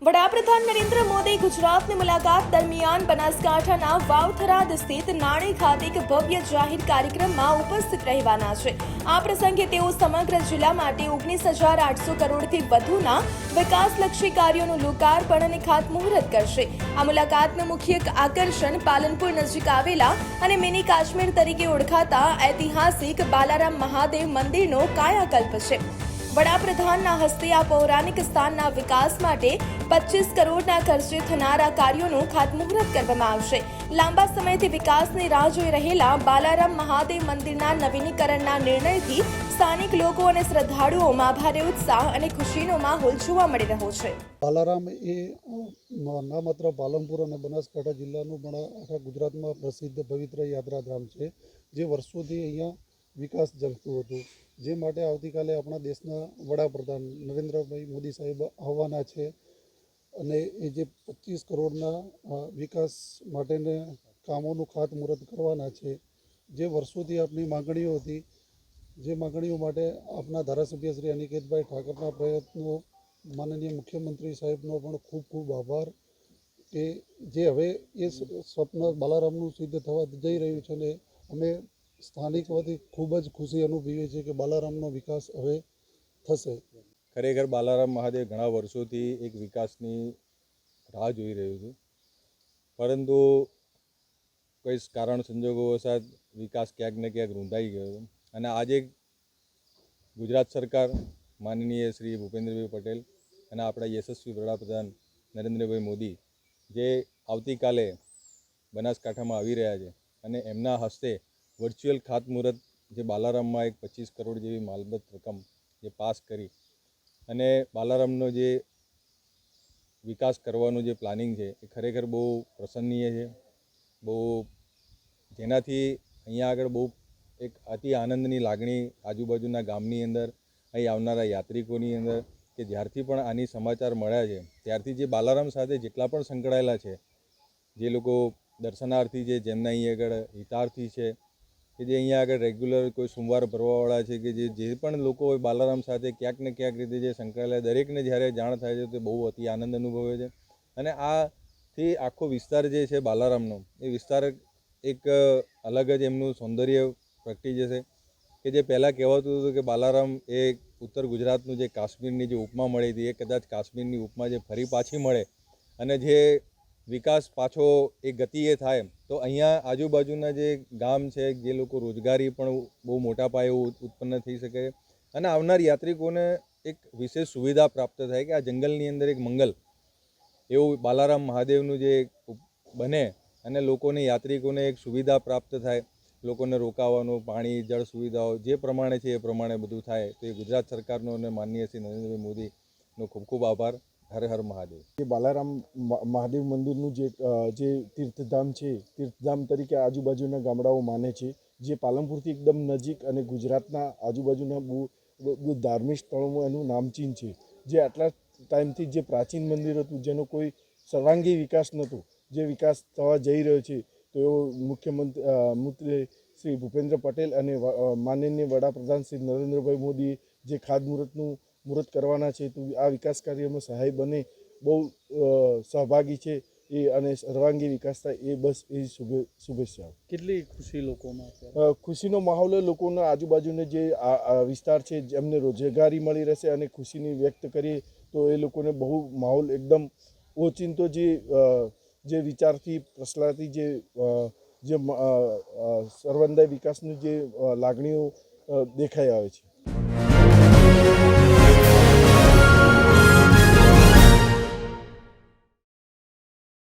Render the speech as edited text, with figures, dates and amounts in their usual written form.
વડાપ્રધાન નરેન્દ્ર મોદી ગુજરાતની મુલાકાત દરમિયાન બનાસકાંઠાના વાવથરાદ સ્થિત નાણી ખાતે એક ભવ્ય જાહેર કાર્યક્રમમાં ઉપસ્થિત રહેવાના છે। આ પ્રસંગે તેઓ સમગ્ર જિલ્લા માટે 19,800 કરોડથી વધુના વિકાસલક્ષી કાર્યોનું લોકાર્પણ અને ખાતમુહૂર્ત કરશે। આ મુલાકાતનું મુખ્ય આકર્ષણ પાલનપુર નજીક આવેલા અને મિની કાશ્મીર તરીકે ઓળખાતા ઐતિહાસિક બાલારામ મહાદેવ મંદિરનો કાયાકલ્પ છે। વડાપ્રધાનના હસ્તે આ પૌરાણિક સ્થાનના વિકાસ માટે 25 કરોડના ખર્ચે થનારા કાર્યોનું ખાતમુહૂર્ત કરવામાં આવશે। લાંબા સમયથી વિકાસની રાહ જોઈ રહેલા બાલારામ મહાદેવ મંદિરના નવીનીકરણના નિર્ણયથી સ્થાનિક લોકો અને શ્રદ્ધાળુઓમાં ભારે ઉત્સાહ અને ખુશીનો માહોલ જોવા મળી રહ્યો છે। બાલારામ એ ના માત્ર પાલનપુર અને બનાસકાંઠા જિલ્લાનું પણ આખા ગુજરાતમાં પ્રસિદ્ધ પવિત્ર યાત્રાધામ છે, જે વર્ષોથી અહીંયા વિકાસ ઝંખતું હતું, જે માટે આવતીકાલે આપણા દેશના વડાપ્રધાન નરેન્દ્રભાઈ મોદી સાહેબ આવવાના છે અને એ જે 25 કરોડના વિકાસ માટેના કામોનું ખાતમુહૂર્ત કરવાના છે। જે વર્ષોથી આપણી માંગણીઓ હતી, જે માંગણીઓ માટે આપણા ધારાસભ્ય શ્રી અનિકેતભાઈ ઠાકરના પ્રયત્નો, માનનીય મુખ્યમંત્રી સાહેબનો પણ ખૂબ ખૂબ આભાર કે જે હવે એ સ્વપ્ન બાલારામનું સિદ્ધ થવા જઈ રહ્યું છે ને અમે સ્થાનિક વતી ખૂબ જ ખુશી અનુભવીએ છીએ કે બાલારામનો વિકાસ હવે થશે। ખરેખર બાલારામ મહાદેવ ઘણા વર્ષોથી એક વિકાસની રાહ જોઈ રહ્યું છે, પરંતુ કોઈ કારણ સંજોગોવશાત વિકાસ ક્યાંક ને ક્યાંક રૂંધાઈ ગયો છે અને આજે ગુજરાત સરકાર માનનીય શ્રી ભૂપેન્દ્રભાઈ પટેલ અને આપણા યશસ્વી વડાપ્રધાન નરેન્દ્રભાઈ મોદી જે આવતીકાલે બનાસકાંઠામાં આવી રહ્યા છે અને એમના હસ્તે વર્ચ્યુઅલ ખાતમુહૂર્ત જે બાલારામમાં એક 25 કરોડ જેવી માલબત રકમ જે પાસ કરી અને બાલારામનો જે વિકાસ કરવાનું જે પ્લાનિંગ છે એ ખરેખર બહુ પ્રસન્નીય છે, બહુ જેનાથી અહીંયા આગળ બહુ એક અતિ આનંદની લાગણી આજુબાજુના ગામની અંદર અહીં આવનારા યાત્રિકોની અંદર કે જ્યારથી પણ આની સમાચાર મળ્યા છે ત્યારથી જે બાલારામ સાથે જેટલા પણ સંકળાયેલા છે, જે લોકો દર્શનાર્થી છે, જેમના અહીં આગળ હિતાર્થી છે, કે જે અહીંયા આગળ રેગ્યુલર કોઈ સોમવાર ભરવાવાળા છે, કે જે પણ લોકો હોય બાલારામ સાથે ક્યાંક ને ક્યાંક રીતે જે સંકળાયેલા દરેકને જ્યારે જાણ થાય છે તે બહુ અતિ આનંદ અનુભવે છે અને આથી આખો વિસ્તાર જે છે બાલારામનો એ વિસ્તાર એક અલગ જ એમનું સૌંદર્ય પ્રગટી જશે કે જે પહેલાં કહેવાતું હતું કે બાલારામ એ ઉત્તર ગુજરાતનું જે કાશ્મીરની જે ઉપમા મળી હતી એ કદાચ કાશ્મીરની ઉપમા જે ફરી પાછી મળે અને જે વિકાસ પાછો એ ગતિએ થાય તો અહીંયા આજુબાજુના જે ગામ છે, જે લોકો રોજગારી પણ બહુ મોટા પાયે ઉત્પન્ન થઈ શકે અને આવનાર યાત્રિકોને એક વિશેષ સુવિધા પ્રાપ્ત થાય કે આ જંગલની અંદર એક મંગલ એવું બાલારામ મહાદેવનું જે બને અને લોકોને યાત્રિકોને એક સુવિધા પ્રાપ્ત થાય, લોકોને રોકાવાનું, પાણી, જળ સુવિધાઓ જે પ્રમાણે છે એ પ્રમાણે બધું થાય તો એ ગુજરાત સરકારનો અને માનનીય શ્રી નરેન્દ્રભાઈ મોદીનો ખૂબ ખૂબ આભાર। હર હર મહાદેવ। જે બાલારામ મહાદેવ મંદિરનું જે તીર્થધામ છે, તીર્થધામ તરીકે આજુબાજુના ગામડાઓ માને છે, જે પાલનપુરથી એકદમ નજીક અને ગુજરાતના આજુબાજુના બહુ ધાર્મિક સ્થળોમાં એનું નામચીન છે, જે આટલા ટાઈમથી જે પ્રાચીન મંદિર હતું જેનો કોઈ સર્વાંગી વિકાસ નહોતો, જે વિકાસ થવા જઈ રહ્યો છે તો એવો મુખ્યમંત્રી શ્રી ભૂપેન્દ્ર પટેલ અને માનનીય વડાપ્રધાન શ્રી નરેન્દ્રભાઈ મોદીએ જે ખાતમુહૂર્તનું મુહૂર્ત કરવાના છે તો આ વિકાસ કાર્યમાં સહાય બને બહુ સહભાગી છે એ અને સર્વાંગી વિકાસ થાય એ બસ એ શુભેચ્છાઓ। કેટલી ખુશી લોકોમાં? ખુશીનો માહોલ લોકોનો આજુબાજુનો જે વિસ્તાર છે જેમને રોજગારી મળી રહેશે અને ખુશીની વ્યક્ત કરીએ તો એ લોકોને બહુ માહોલ એકદમ ઓચિંતો જે વિચારથી પ્રસલાથી જે સર્વાંગી વિકાસની જે લાગણીઓ દેખાઈ આવે છે।